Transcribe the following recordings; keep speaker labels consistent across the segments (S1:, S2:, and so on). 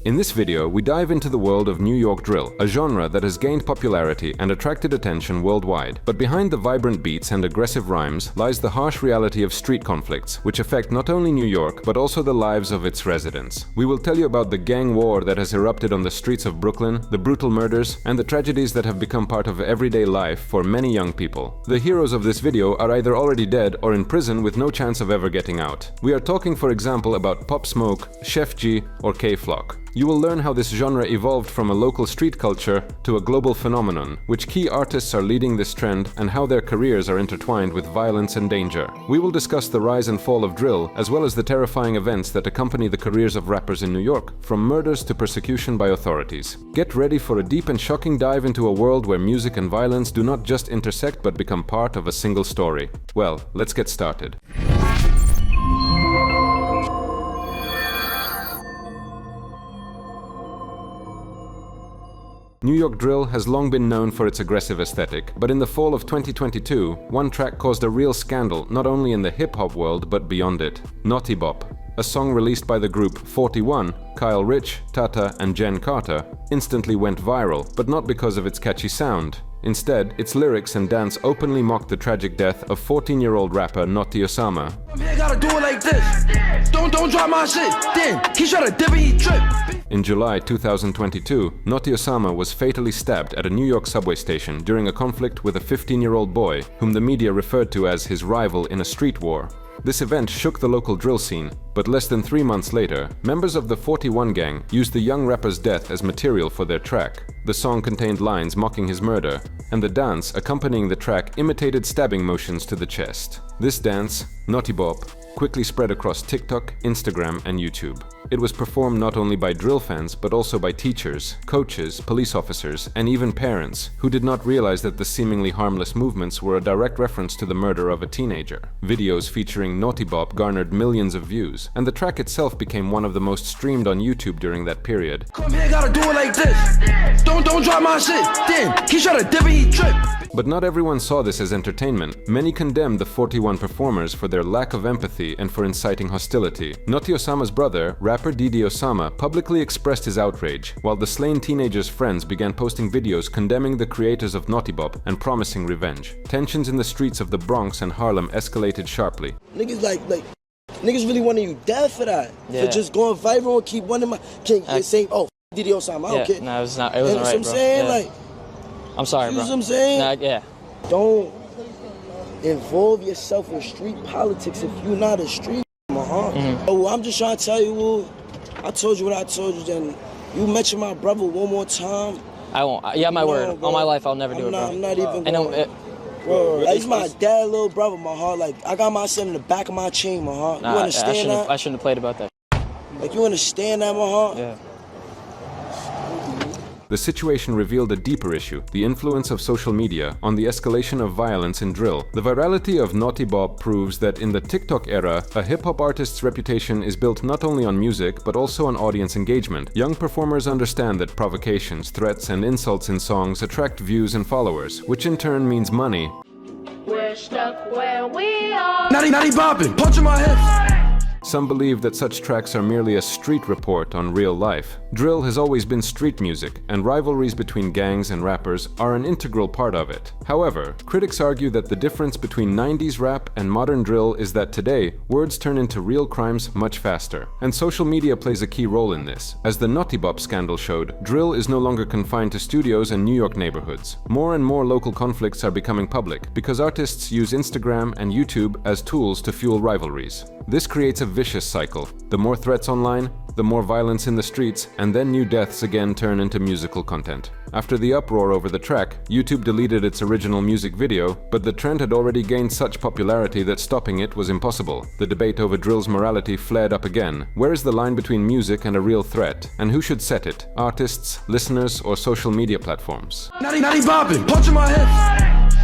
S1: In this video, we dive into the world of New York drill, a genre that has gained popularity and attracted attention worldwide. But behind the vibrant beats and aggressive rhymes lies the harsh reality of street conflicts, which affect not only New York, but also the lives of its residents. We will tell you about the gang war that has erupted on the streets of Brooklyn, the brutal murders, and the tragedies that have become part of everyday life for many young people. The heroes of this video are either already dead or in prison with no chance of ever getting out. We are talking, for example, about Pop Smoke, Chef G, or K-Flock. You will learn how this genre evolved from a local street culture to a global phenomenon, which key artists are leading this trend, and how their careers are intertwined with violence and danger. We will discuss the rise and fall of drill, as well as the terrifying events that accompany the careers of rappers in New York, from murders to persecution by authorities. Get ready for a deep and shocking dive into a world where music and violence do not just intersect but become part of a single story. Well, let's get started. New York drill has long been known for its aggressive aesthetic, but in the fall of 2022, one track caused a real scandal not only in the hip-hop world but beyond it. Naughtybop, a song released by the group 41, Kyle Rich, Tata and Jen Carter, instantly went viral, but not because of its catchy sound. Instead, its lyrics and dance openly mocked the tragic death of 14-year-old rapper Naughty Osama. Don't drop my shit. Then he shot a dip and he tripped. In July 2022, Naughty Osama was fatally stabbed at a New York subway station during a conflict with a 15-year-old boy, whom the media referred to as his rival in a street war. This event shook the local drill scene, but less than 3 months later, members of the 41 gang used the young rapper's death as material for their track. The song contained lines mocking his murder, and the dance accompanying the track imitated stabbing motions to the chest. This dance, Naughtybop, quickly spread across TikTok, Instagram, and YouTube. It was performed not only by drill fans, but also by teachers, coaches, police officers, and even parents, who did not realize that the seemingly harmless movements were a direct reference to the murder of a teenager. Videos featuring Naughtybop garnered millions of views, and the track itself became one of the most streamed on YouTube during that period. Come here, gotta do it like this. Don't drop my shit. Then he shot a dip and he tripped. But not everyone saw this as entertainment. Many condemned the 41 performers for their lack of empathy and for inciting hostility. Naughty Osama's brother, rapper Didi Osama, publicly expressed his outrage, while the slain teenager's friends began posting videos condemning the creators of Naughtybop and promising revenge. Tensions in the streets of the Bronx and Harlem escalated sharply.
S2: Niggas niggas really wanting you dead for that. Yeah. For just going viral and keep wanting my saying, oh, Didi Osama, I don't care.
S3: No, it wasn't right, bro.
S2: I'm saying?
S3: Yeah.
S2: Like,
S3: I'm sorry, bro.
S2: You know what I'm saying?
S3: Nah, yeah.
S2: Don't involve yourself in street politics if you're not a street, Oh, I'm just trying to tell you, I told you what I told you, then you mention my brother one more time.
S3: I won't. Yeah, my word.
S2: Bro.
S3: All my life, I'll never do it, bro.
S2: I'm not even
S3: going.
S2: Bro, like, he's my dad, little brother, my heart. Like, I got my son in the back of my chain, my heart.
S3: Nah,
S2: you understand that?
S3: I shouldn't have played about that.
S2: Like, you understand that, my heart?
S3: Yeah.
S1: The situation revealed a deeper issue, the influence of social media on the escalation of violence in drill. The virality of Naughtybop proves that in the TikTok era, a hip-hop artist's reputation is built not only on music, but also on audience engagement. Young performers understand that provocations, threats, and insults in songs attract views and followers, which in turn means money.
S4: We're stuck where we are.
S2: Naughty bopping, punching my hips.
S1: Some believe that such tracks are merely a street report on real life. Drill has always been street music, and rivalries between gangs and rappers are an integral part of it. However, critics argue that the difference between 90s rap and modern drill is that today, words turn into real crimes much faster. And social media plays a key role in this. As the Naughtybop scandal showed, drill is no longer confined to studios and New York neighborhoods. More and more local conflicts are becoming public, because artists use Instagram and YouTube as tools to fuel rivalries. This creates a vicious cycle. The more threats online, the more violence in the streets, and then new deaths again turn into musical content. After the uproar over the track, YouTube deleted its original music video, but the trend had already gained such popularity that stopping it was impossible. The debate over drill's morality flared up again. Where is the line between music and a real threat? And who should set it? Artists, listeners, or social media platforms?
S2: Naughty bopping, punching my hips.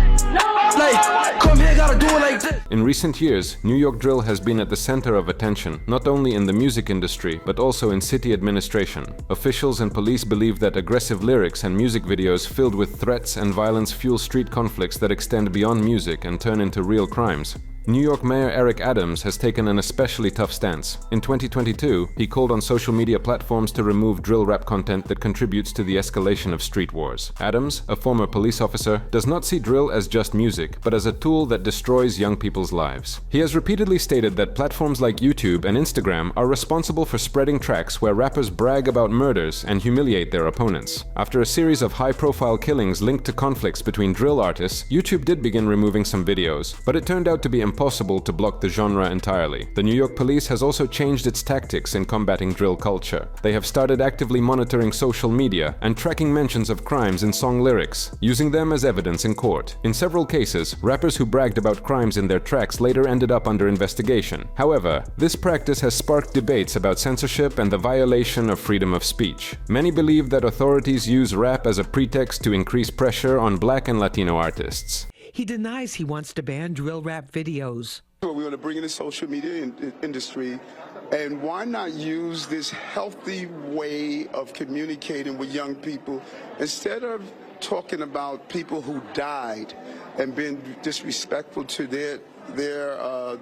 S2: Like, come here, gotta do it like this.
S1: In recent years, New York drill has been at the center of attention, not only in the music industry, but also in city administration. Officials and police believe that aggressive lyrics and music videos filled with threats and violence fuel street conflicts that extend beyond music and turn into real crimes. New York Mayor Eric Adams has taken an especially tough stance. In 2022, he called on social media platforms to remove drill rap content that contributes to the escalation of street wars. Adams, a former police officer, does not see drill as just music, but as a tool that destroys young people's lives. He has repeatedly stated that platforms like YouTube and Instagram are responsible for spreading tracks where rappers brag about murders and humiliate their opponents. After a series of high-profile killings linked to conflicts between drill artists, YouTube did begin removing some videos, but it turned out to be impossible to block the genre entirely. The New York police has also changed its tactics in combating drill culture. They have started actively monitoring social media and tracking mentions of crimes in song lyrics, using them as evidence in court. In several cases, rappers who bragged about crimes in their tracks later ended up under investigation. However, this practice has sparked debates about censorship and the violation of freedom of speech. Many believe that authorities use rap as a pretext to increase pressure on Black and Latino artists.
S5: He denies he wants to ban drill rap videos.
S6: We want to bring in the social media industry, and why not use this healthy way of communicating with young people instead of talking about people who died and been disrespectful to their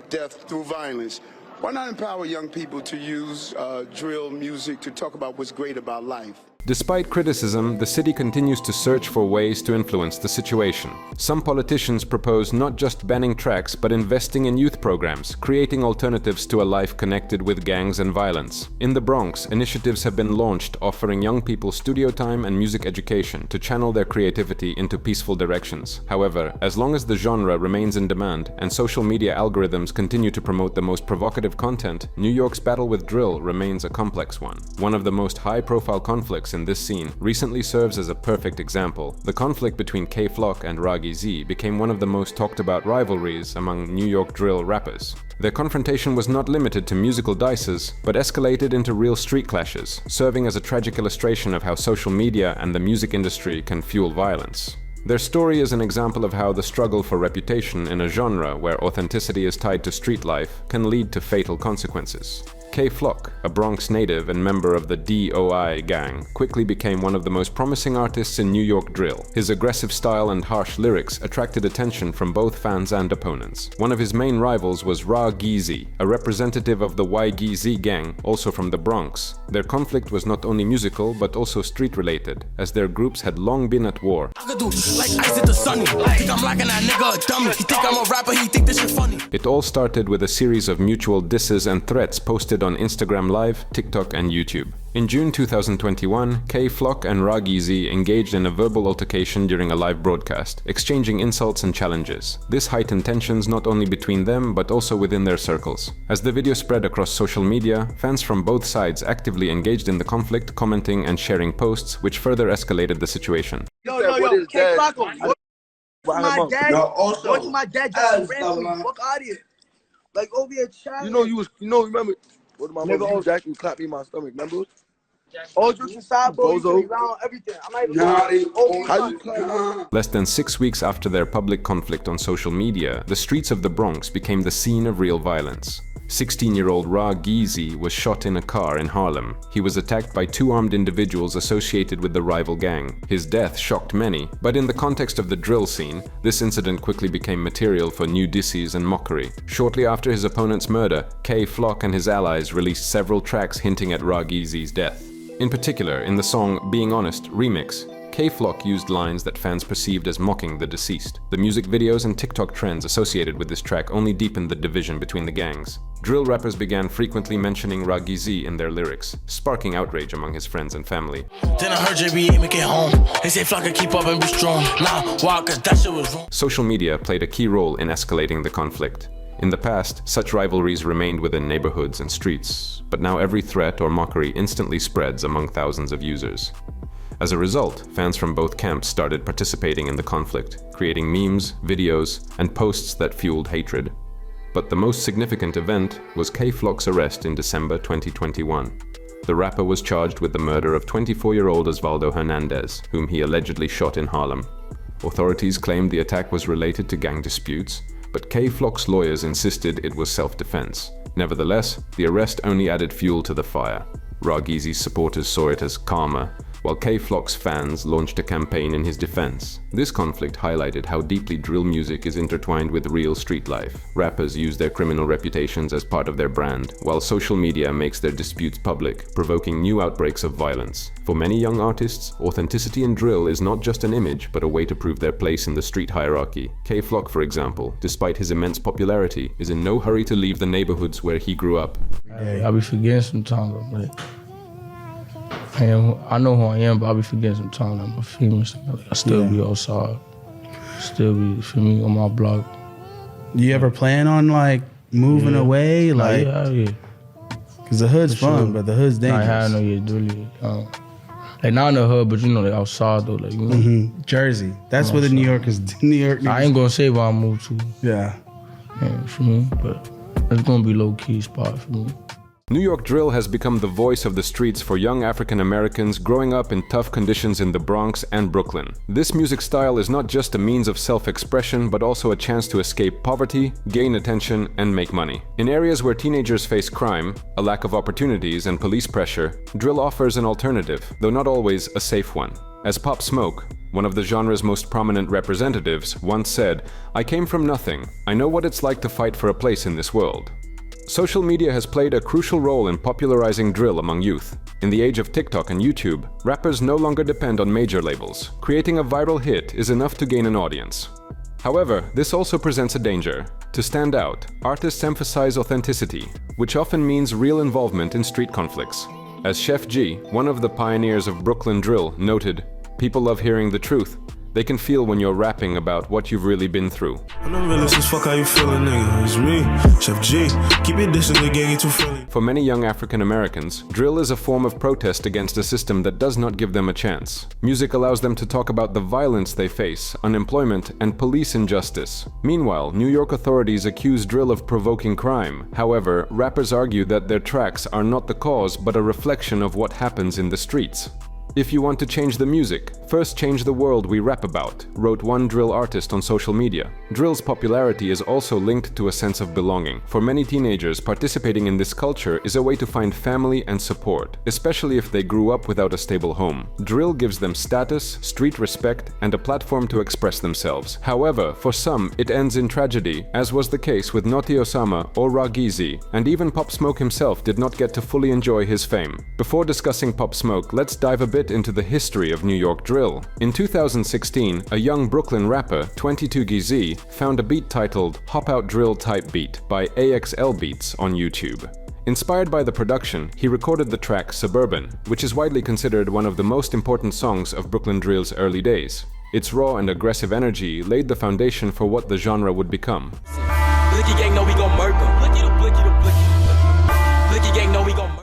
S6: death through violence. Why not empower young people to use drill music to talk about what's great about life?
S1: Despite criticism, the city continues to search for ways to influence the situation. Some politicians propose not just banning tracks, but investing in youth programs, creating alternatives to a life connected with gangs and violence. In the Bronx, initiatives have been launched offering young people studio time and music education to channel their creativity into peaceful directions. However, as long as the genre remains in demand and social media algorithms continue to promote the most provocative content, New York's battle with drill remains a complex one. One of the most high-profile conflicts in this scene recently serves as a perfect example. The conflict between K-Flock and Raggy Z became one of the most talked about rivalries among New York drill rappers. Their confrontation was not limited to musical dices, but escalated into real street clashes, serving as a tragic illustration of how social media and the music industry can fuel violence. Their story is an example of how the struggle for reputation in a genre where authenticity is tied to street life can lead to fatal consequences. K-Flock, a Bronx native and member of the DOI gang, quickly became one of the most promising artists in New York drill. His aggressive style and harsh lyrics attracted attention from both fans and opponents. One of his main rivals was Raggy Z, a representative of the YGZ gang, also from the Bronx. Their conflict was not only musical, but also street-related, as their groups had long been at war. It all started with a series of mutual disses and threats posted on Instagram Live, TikTok and YouTube. In June 2021, K-Flock and Raggy Z engaged in a verbal altercation during a live broadcast, exchanging insults and challenges. This heightened tensions not only between them, but also within their circles. As the video spread across social media, fans from both sides actively engaged in the conflict, commenting and sharing posts, which further escalated the situation.
S7: Yo, K-Flock, my dad, what's my dad just ran to me? Fuck out of here. Like over here, child.
S2: Remember? What my mother Jack and clapped me in my stomach, remember?
S7: All jokes aside, bro, you around everything. I'm not even
S1: Less than 6 weeks after their public conflict on social media, the streets of the Bronx became the scene of real violence. 16-year-old Raggy Z was shot in a car in Harlem. He was attacked by two armed individuals associated with the rival gang. His death shocked many, but in the context of the drill scene, this incident quickly became material for new disses and mockery. Shortly after his opponent's murder, K-Flock and his allies released several tracks hinting at Raggy Z's death. In particular, in the song Being Honest remix, K-Flock used lines that fans perceived as mocking the deceased. The music videos and TikTok trends associated with this track only deepened the division between the gangs. Drill rappers began frequently mentioning Raggy Z in their lyrics, sparking outrage among his friends and family.
S8: Then I heard JB make it home. They say Flock could keep up and be strong. Nah, why? Cause that shit was wrong.
S1: Social media played a key role in escalating the conflict. In the past, such rivalries remained within neighborhoods and streets, but now every threat or mockery instantly spreads among thousands of users. As a result, fans from both camps started participating in the conflict, creating memes, videos, and posts that fueled hatred. But the most significant event was K-Flock's arrest in December 2021. The rapper was charged with the murder of 24-year-old Osvaldo Hernandez, whom he allegedly shot in Harlem. Authorities claimed the attack was related to gang disputes, but K-Flock's lawyers insisted it was self-defense. Nevertheless, the arrest only added fuel to the fire. Raggy Z's supporters saw it as karma, while K-Flock's fans launched a campaign in his defense. This conflict highlighted how deeply drill music is intertwined with real street life. Rappers use their criminal reputations as part of their brand, while social media makes their disputes public, provoking new outbreaks of violence. For many young artists, authenticity in drill is not just an image, but a way to prove their place in the street hierarchy. K-Flock, for example, despite his immense popularity, is in no hurry to leave the neighborhoods where he grew up.
S9: I be forgetting sometimes, but I know who I am, but I be forgetting sometimes. I'm famous. I still be outside. Still be, for me, on my block.
S10: You ever plan on like moving away? Like,
S9: yeah.
S10: Cause the hood's fun, but the hood's dangerous.
S9: I know you really. Like not in the hood, but you know, like outside though, like you know.
S10: Jersey. That's where the New York is. New York.
S9: I ain't gonna say where I moved to.
S10: Yeah.
S9: For me, but it's gonna be low key spot for me.
S1: New York drill has become the voice of the streets for young African Americans growing up in tough conditions in the Bronx and Brooklyn. This music style is not just a means of self-expression, but also a chance to escape poverty, gain attention, and make money. In areas where teenagers face crime, a lack of opportunities, and police pressure, drill offers an alternative, though not always a safe one. As Pop Smoke, one of the genre's most prominent representatives, once said, "I came from nothing. I know what it's like to fight for a place in this world." Social media has played a crucial role in popularizing drill among youth. In the age of TikTok and YouTube, rappers no longer depend on major labels. Creating a viral hit is enough to gain an audience. However, this also presents a danger. To stand out, artists emphasize authenticity, which often means real involvement in street conflicts. As Chef G, one of the pioneers of Brooklyn drill, noted, "People love hearing the truth. They can feel when you're rapping about what you've really been through." For many young African Americans, drill is a form of protest against a system that does not give them a chance. Music allows them to talk about the violence they face, unemployment, and police injustice. Meanwhile, New York authorities accuse drill of provoking crime. However, rappers argue that their tracks are not the cause, but a reflection of what happens in the streets. "If you want to change the music, first change the world we rap about," wrote one drill artist on social media. Drill's popularity is also linked to a sense of belonging. For many teenagers, participating in this culture is a way to find family and support, especially if they grew up without a stable home. Drill gives them status, street respect, and a platform to express themselves. However, for some, it ends in tragedy, as was the case with Noti Osama or Ragizi, and even Pop Smoke himself did not get to fully enjoy his fame. Before discussing Pop Smoke, let's dive a bit into the history of New York drill. In 2016, a young Brooklyn rapper, 22GZ, found a beat titled "Hop Out Drill Type Beat" by AXL Beats on YouTube. Inspired by the production, he recorded the track Suburban, which is widely considered one of the most important songs of Brooklyn drill's early days. Its raw and aggressive energy laid the foundation for what the genre would become.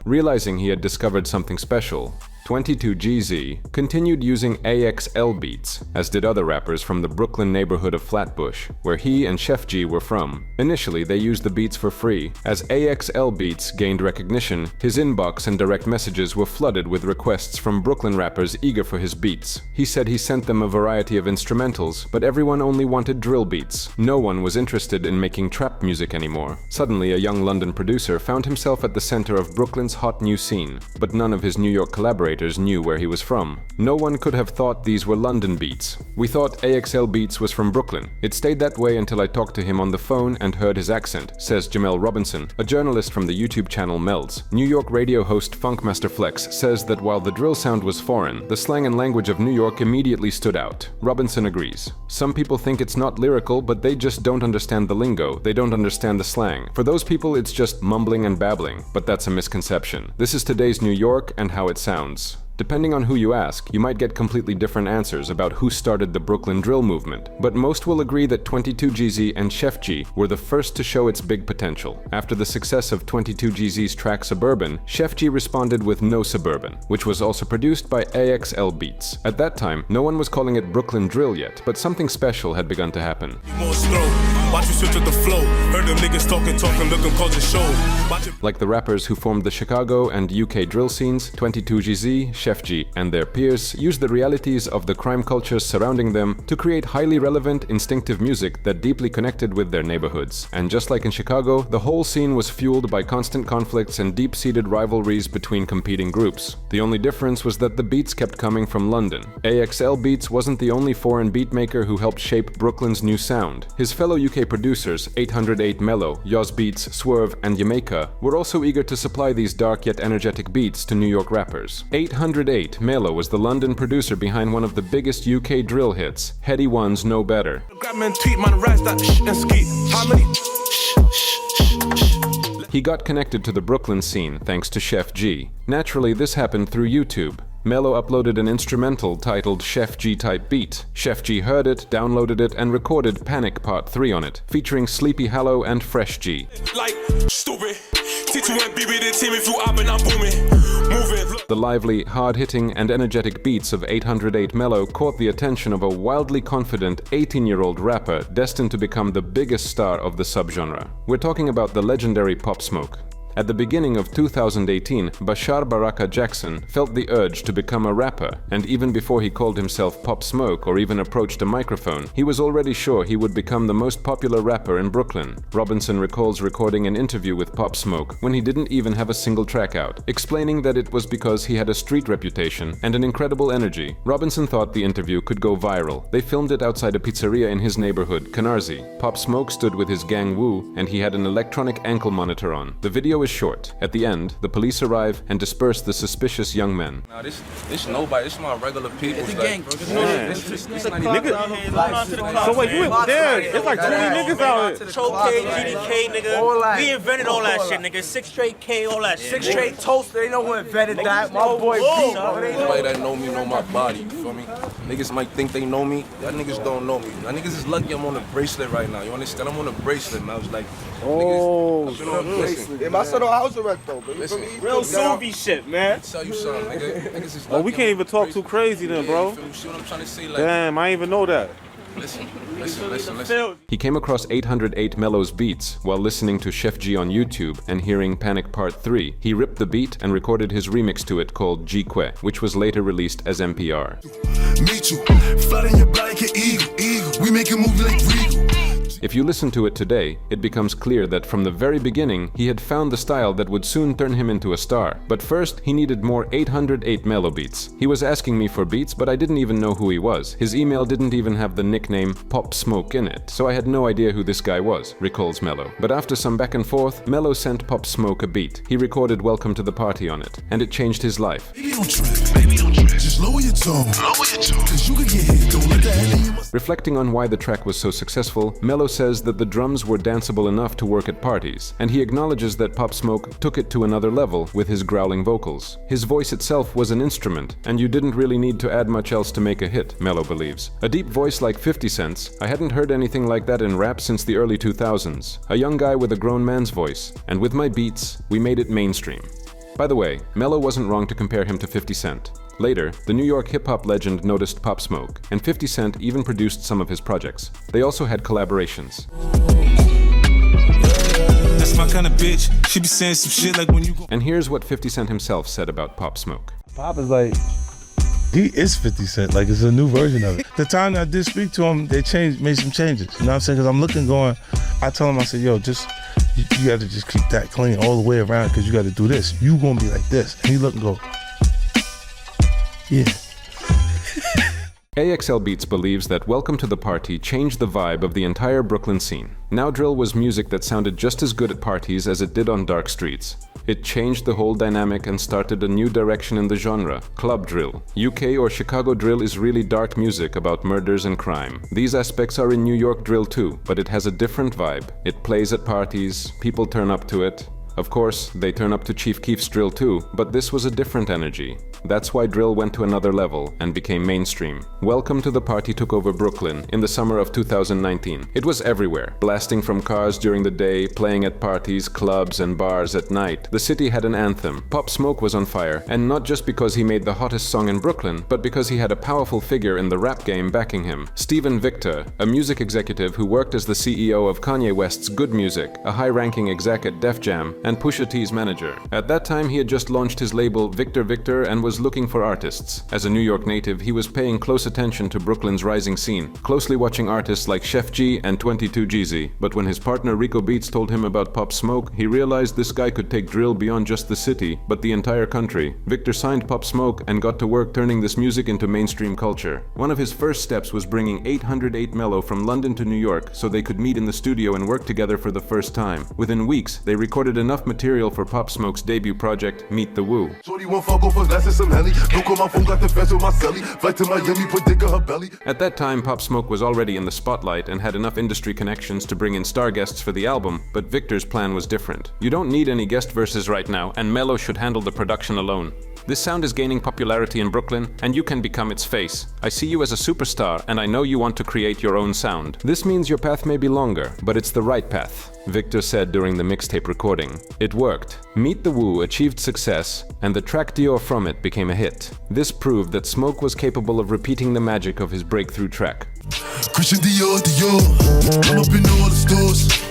S1: Realizing he had discovered something special, 22GZ continued using AXL beats, as did other rappers from the Brooklyn neighborhood of Flatbush, where he and Chef G were from. Initially, they used the beats for free. As AXL beats gained recognition, his inbox and direct messages were flooded with requests from Brooklyn rappers eager for his beats. He said he sent them a variety of instrumentals, but everyone only wanted drill beats. No one was interested in making trap music anymore. Suddenly, a young London producer found himself at the center of Brooklyn's hot new scene, but none of his New York collaborators knew where he was from. No one could have thought these were London beats. "We thought AXL Beats was from Brooklyn. It stayed that way until I talked to him on the phone and heard his accent," says Jamel Robinson, a journalist from the YouTube channel Melds. New York radio host Funkmaster Flex says that while the drill sound was foreign, the slang and language of New York immediately stood out. Robinson agrees. "Some people think it's not lyrical, but they just don't understand the lingo. They don't understand the slang. For those people, it's just mumbling and babbling, but that's a misconception. This is today's New York and how it sounds." Depending on who you ask, you might get completely different answers about who started the Brooklyn drill movement, but most will agree that 22GZ and Chef G were the first to show its big potential. After the success of 22GZ's track Suburban, Chef G responded with No Suburban, which was also produced by AXL Beats. At that time, no one was calling it Brooklyn drill yet, but something special had begun to happen.
S8: Watch you switch with the flow. Heard them niggas talking, look 'em causing show.
S1: Like the rappers who formed the Chicago and UK drill scenes, 22GZ, Chef G, and their peers used the realities of the crime cultures surrounding them to create highly relevant, instinctive music that deeply connected with their neighborhoods. And just like in Chicago, the whole scene was fueled by constant conflicts and deep-seated rivalries between competing groups. The only difference was that the beats kept coming from London. AXL Beats wasn't the only foreign beatmaker who helped shape Brooklyn's new sound. His fellow UK producers, 808 Mellow, Yoz Beats, Swerve, and Jamaica, were also eager to supply these dark yet energetic beats to New York rappers. 808 Mellow was the London producer behind one of the biggest UK drill hits, Heady One's Know Better. He got connected to the Brooklyn scene thanks to Chef G. Naturally, this happened through YouTube. Mello uploaded an instrumental titled Chef G Type Beat. Chef G heard it, downloaded it, and recorded Panic Part 3 on it, featuring Sleepy Hallow and Fresh G. The lively, hard-hitting, and energetic beats of 808 Mellow caught the attention of a wildly confident 18-year-old rapper destined to become the biggest star of the subgenre. We're talking about the legendary Pop Smoke. At the beginning of 2018, Bashar Baraka Jackson felt the urge to become a rapper, and even before he called himself Pop Smoke or even approached a microphone, he was already sure he would become the most popular rapper in Brooklyn. Robinson recalls recording an interview with Pop Smoke when he didn't even have a single track out, explaining that it was because he had a street reputation and an incredible energy. Robinson thought the interview could go viral. They filmed it outside a pizzeria in his neighborhood, Canarsie. Pop Smoke stood with his gang Wu, and he had an electronic ankle monitor on. The video is short. At the end, the police arrive and disperse the suspicious young men.
S11: Nah, this nobody. This my regular people.
S7: It's a gang.
S12: So wait, you there? It's like 20 niggas out here.
S7: Choke K, GDK, nigga. We invented all that shit, nigga. 6 straight K, all that shit. 6 straight toast. They know who invented that. My boy B.
S11: Nobody that know me know my body. You feel me? Niggas might think they know me. Y'all niggas don't know me. Y'all niggas is lucky I'm on a bracelet right now. You understand? I'm on a bracelet, man. I was like,
S12: bracelet.
S13: Yeah, my son on house arrest though, baby.
S11: Listen,
S12: real Suvi shit, man.
S11: I'll tell you something, nigga. Niggas is
S12: Oh, we can't even talk too crazy then, bro.
S11: You see what I'm trying to say? Like,
S12: damn, I didn't even know that.
S11: Listen.
S1: He came across 808 Mellow's beats while listening to Chef G on YouTube and hearing Panic Part 3. He ripped the beat and recorded his remix to it called G-Que, which was later released as MPR.
S8: Meet you, flat in your body, eagle. We make a move like regal.
S1: If you listen to it today, it becomes clear that from the very beginning, he had found the style that would soon turn him into a star. But first, he needed more 808 Mellow beats. He was asking me for beats, but I didn't even know who he was. His email didn't even have the nickname Pop Smoke in it, so I had no idea who this guy was, recalls Mellow. But after some back and forth, Mellow sent Pop Smoke a beat. He recorded Welcome to the Party on it, and it changed his life.
S8: Baby, don't trip. Just lower your tone. Cause you can get hit. Don't let that
S1: Reflecting on why the track was so successful, Mellow says that the drums were danceable enough to work at parties, and he acknowledges that Pop Smoke took it to another level with his growling vocals. His voice itself was an instrument, and you didn't really need to add much else to make a hit, Mellow believes. A deep voice like 50 Cent's, I hadn't heard anything like that in rap since the early 2000s. A young guy with a grown man's voice, and with my beats, we made it mainstream. By the way, Mellow wasn't wrong to compare him to 50 Cent. Later, the New York hip-hop legend noticed Pop Smoke, and 50 Cent even produced some of his projects. They also had collaborations.
S8: That's my kind of bitch. She be saying some shit like when you go.
S1: And here's what 50 Cent himself said about Pop Smoke.
S9: Pop is like, he is 50 Cent, like it's a new version of it. The time that I did speak to him, they made some changes. You know what I'm saying? Because I'm looking going, I tell him, I said, yo, you got to just keep that clean all the way around because you got to do this. You gonna be like this. And he look and go, yeah.
S1: AXL Beats believes that Welcome to the Party changed the vibe of the entire Brooklyn scene. Now drill was music that sounded just as good at parties as it did on dark streets. It changed the whole dynamic and started a new direction in the genre, club drill. UK or Chicago drill is really dark music about murders and crime. These aspects are in New York drill too, but it has a different vibe. It plays at parties, people turn up to it. Of course, they turn up to Chief Keef's drill too, but this was a different energy. That's why drill went to another level and became mainstream. Welcome to the Party took over Brooklyn in the summer of 2019. It was everywhere, blasting from cars during the day, playing at parties, clubs and bars at night. The city had an anthem. Pop Smoke was on fire, and not just because he made the hottest song in Brooklyn, but because he had a powerful figure in the rap game backing him. Steven Victor, a music executive who worked as the CEO of Kanye West's Good Music, a high-ranking exec at Def Jam, and Pusha T's manager. At that time, he had just launched his label Victor Victor and was looking for artists. As a New York native, he was paying close attention to Brooklyn's rising scene, closely watching artists like Chef G and 22 Jeezy. But when his partner Rico Beats told him about Pop Smoke, he realized this guy could take drill beyond just the city, but the entire country. Victor signed Pop Smoke and got to work turning this music into mainstream culture. One of his first steps was bringing 808 Mello from London to New York so they could meet in the studio and work together for the first time. Within weeks, they recorded enough material for Pop Smoke's debut project, Meet the Woo. At that time, Pop Smoke was already in the spotlight and had enough industry connections to bring in star guests for the album, but Victor's plan was different. You don't need any guest verses right now, and Mello should handle the production alone. This sound is gaining popularity in Brooklyn, and you can become its face. I see you as a superstar, and I know you want to create your own sound. This means your path may be longer, but it's the right path, Victor said during the mixtape recording. It worked. Meet the Woo achieved success, and the track Dior from it became a hit. This proved that Smoke was capable of repeating the magic of his breakthrough track.
S13: Christian Dior, Dior, I'm up in all the stores.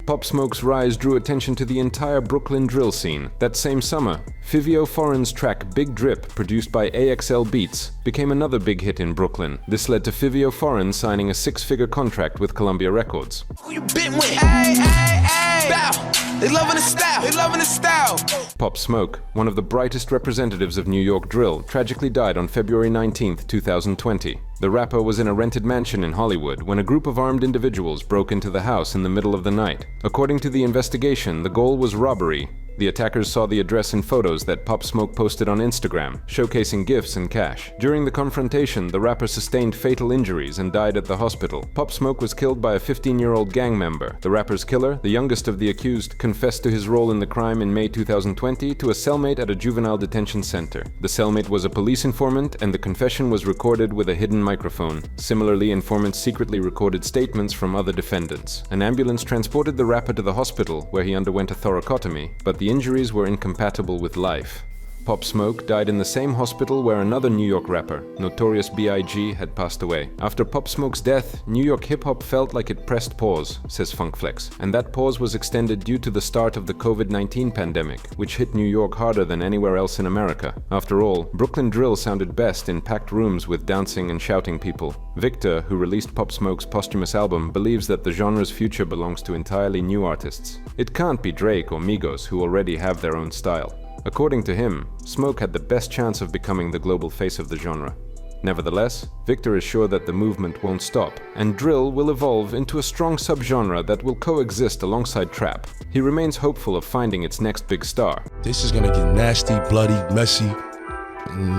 S1: Pop Smoke's rise drew attention to the entire Brooklyn drill scene. That same summer, Fivio Foreign's track Big Drip, produced by AXL Beats, became another big hit in Brooklyn. This led to Fivio Foreign signing a 6-figure contract with Columbia Records.
S13: Who you been with? Hey, hey, hey. Bow. They loving the style. They loving the style.
S1: Pop Smoke, one of the brightest representatives of New York drill, tragically died on February 19, 2020. The rapper was in a rented mansion in Hollywood when a group of armed individuals broke into the house in the middle of the night. According to the investigation, the goal was robbery. The attackers saw the address in photos that Pop Smoke posted on Instagram, showcasing gifts and cash. During the confrontation, the rapper sustained fatal injuries and died at the hospital. Pop Smoke was killed by a 15-year-old gang member. The rapper's killer, the youngest of the accused, confessed to his role in the crime in May 2020 to a cellmate at a juvenile detention center. The cellmate was a police informant, and the confession was recorded with a hidden microphone. Similarly, informants secretly recorded statements from other defendants. An ambulance transported the rapper to the hospital, where he underwent a thoracotomy, but the injuries were incompatible with life. Pop Smoke died in the same hospital where another New York rapper, Notorious B.I.G., had passed away. After Pop Smoke's death, New York hip-hop felt like it pressed pause, says Funkflex, and that pause was extended due to the start of the COVID-19 pandemic, which hit New York harder than anywhere else in America. After all, Brooklyn drill sounded best in packed rooms with dancing and shouting people. Victor, who released Pop Smoke's posthumous album, believes that the genre's future belongs to entirely new artists. It can't be Drake or Migos, who already have their own style. According to him, Smoke had the best chance of becoming the global face of the genre. Nevertheless, Victor is sure that the movement won't stop, and drill will evolve into a strong subgenre that will coexist alongside trap. He remains hopeful of finding its next big star.
S13: This is gonna get nasty, bloody, messy.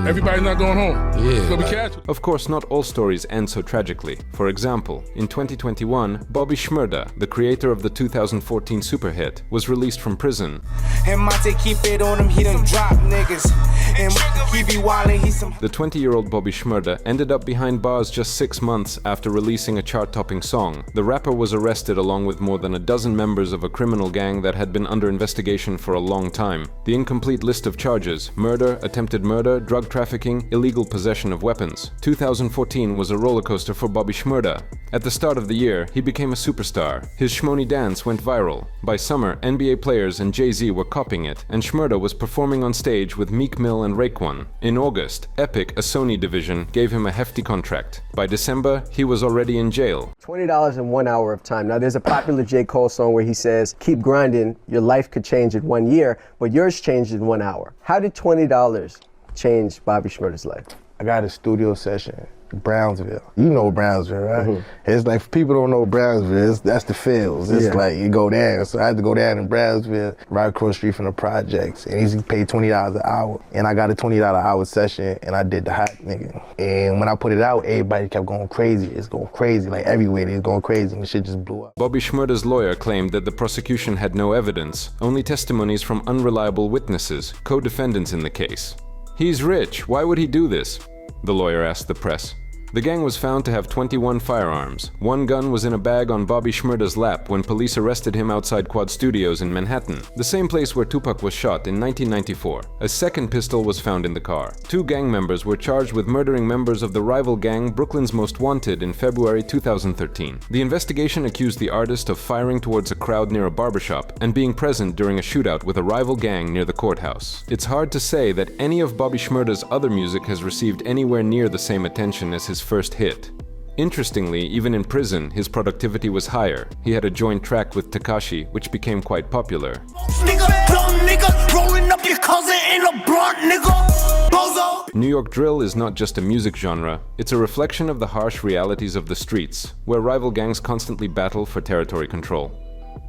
S12: Everybody's not going home.
S13: Yeah.
S12: It's gonna be casual.
S1: Of course, not all stories end so tragically. For example, in 2021, Bobby Shmurda, the creator of the 2014 super hit, was released from prison.
S14: And Monte keep it on him, he done drop niggas. And he be wildin', he some.
S1: The 20-year-old Bobby Shmurda ended up behind bars just 6 months after releasing a chart-topping song. The rapper was arrested along with more than a dozen members of a criminal gang that had been under investigation for a long time. The incomplete list of charges: murder, attempted murder, drug trafficking, illegal possession of weapons. 2014 was a rollercoaster for Bobby Shmurda. At the start of the year, he became a superstar. His Shmoney dance went viral. By summer, NBA players and Jay-Z were copying it, and Shmurda was performing on stage with Meek Mill and Raekwon. In August, Epic, a Sony division, gave him a hefty contract. By December, he was already in jail.
S15: $20 in 1 hour of time. Now, there's a popular J. Cole song where he says, "Keep grinding, your life could change in 1 year, but yours changed in 1 hour." How did $20 change Bobby Shmurda's life?
S16: I got a studio session, Brownsville. You know Brownsville, right?
S15: Mhm.
S16: It's like, for people who don't know Brownsville, that's the fields. It's
S15: Yeah.
S16: like, you go down. So I had to go down in Brownsville, right across the street from the projects. And he's paid $20 an hour. And I got a $20 hour session, and I did the hot nigga. And when I put it out, everybody kept going crazy. It's going crazy, like everywhere it's going crazy, and the shit just blew up.
S1: Bobby Shmurda's lawyer claimed that the prosecution had no evidence, only testimonies from unreliable witnesses, co-defendants in the case. He's rich, why would he do this? The lawyer asked the press. The gang was found to have 21 firearms. One gun was in a bag on Bobby Shmurda's lap when police arrested him outside Quad Studios in Manhattan, the same place where Tupac was shot in 1994. A second pistol was found in the car. 2 gang members were charged with murdering members of the rival gang Brooklyn's Most Wanted in February 2013. The investigation accused the artist of firing towards a crowd near a barbershop and being present during a shootout with a rival gang near the courthouse. It's hard to say that any of Bobby Shmurda's other music has received anywhere near the same attention as his first hit. Interestingly, even in prison, his productivity was higher. He had a joint track with Tekashi, which became quite popular. New York drill is not just a music genre, it's a reflection of the harsh realities of the streets, where rival gangs constantly battle for territory control.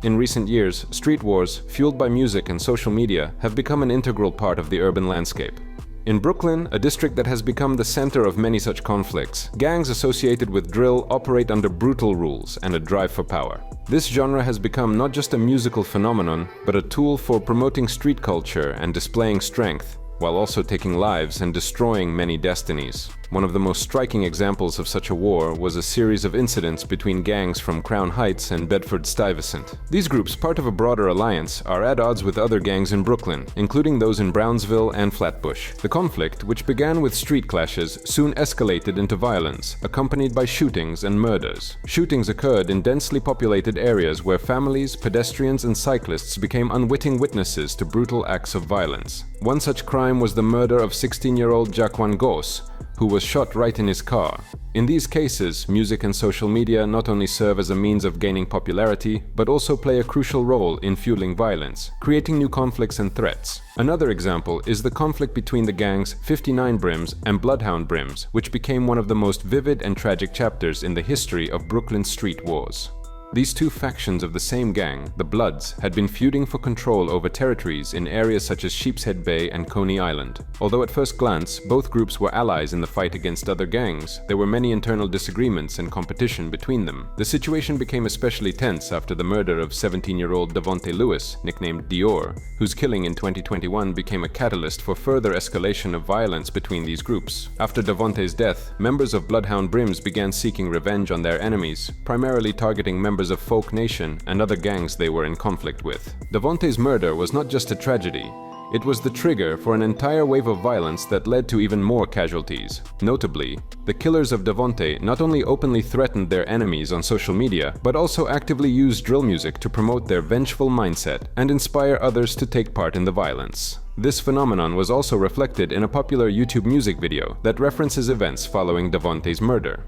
S1: In recent years, street wars, fueled by music and social media, have become an integral part of the urban landscape. In Brooklyn, a district that has become the center of many such conflicts, gangs associated with drill operate under brutal rules and a drive for power. This genre has become not just a musical phenomenon, but a tool for promoting street culture and displaying strength, while also taking lives and destroying many destinies. One of the most striking examples of such a war was a series of incidents between gangs from Crown Heights and Bedford-Stuyvesant. These groups, part of a broader alliance, are at odds with other gangs in Brooklyn, including those in Brownsville and Flatbush. The conflict, which began with street clashes, soon escalated into violence, accompanied by shootings and murders. Shootings occurred in densely populated areas where families, pedestrians, and cyclists became unwitting witnesses to brutal acts of violence. One such crime was the murder of 16-year-old Jaquan Gos, who was shot right in his car. In these cases, music and social media not only serve as a means of gaining popularity, but also play a crucial role in fueling violence, creating new conflicts and threats. Another example is the conflict between the gangs 59 Brims and Bloodhound Brims, which became one of the most vivid and tragic chapters in the history of Brooklyn's street wars. These two factions of the same gang, the Bloods, had been feuding for control over territories in areas such as Sheepshead Bay and Coney Island. Although at first glance, both groups were allies in the fight against other gangs, there were many internal disagreements and competition between them. The situation became especially tense after the murder of 17-year-old Davonte Lewis, nicknamed Dior, whose killing in 2021 became a catalyst for further escalation of violence between these groups. After Davonte's death, members of Bloodhound Brims began seeking revenge on their enemies, primarily targeting members of Folk Nation and other gangs they were in conflict with. Davonte's murder was not just a tragedy, it was the trigger for an entire wave of violence that led to even more casualties. Notably, the killers of Davonte not only openly threatened their enemies on social media, but also actively used drill music to promote their vengeful mindset and inspire others to take part in the violence. This phenomenon was also reflected in a popular YouTube music video that references events following Davonte's murder.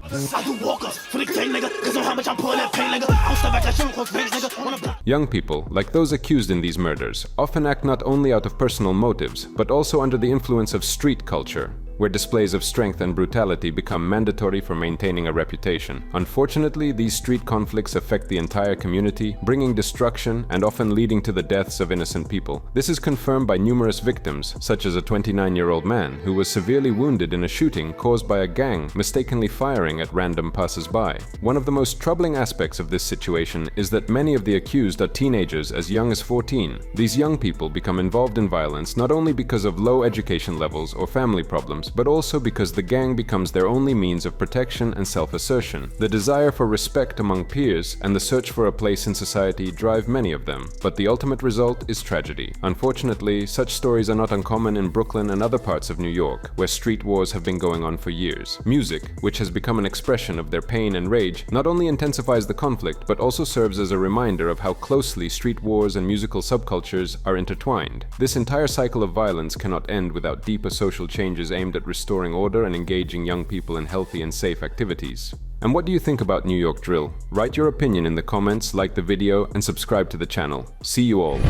S1: Young people, like those accused in these murders, often act not only out of personal motives, but also under the influence of street culture, where displays of strength and brutality become mandatory for maintaining a reputation. Unfortunately, these street conflicts affect the entire community, bringing destruction and often leading to the deaths of innocent people. This is confirmed by numerous victims, such as a 29-year-old man who was severely wounded in a shooting caused by a gang mistakenly firing at random passers-by. One of the most troubling aspects of this situation is that many of the accused are teenagers as young as 14. These young people become involved in violence not only because of low education levels or family problems, but also because the gang becomes their only means of protection and self-assertion. The desire for respect among peers and the search for a place in society drive many of them, but the ultimate result is tragedy. Unfortunately, such stories are not uncommon in Brooklyn and other parts of New York, where street wars have been going on for years. Music, which has become an expression of their pain and rage, not only intensifies the conflict, but also serves as a reminder of how closely street wars and musical subcultures are intertwined. This entire cycle of violence cannot end without deeper social changes aimed at restoring order and engaging young people in healthy and safe activities. And what do you think about New York drill? Write your opinion in the comments, like the video, and subscribe to the channel. See you all.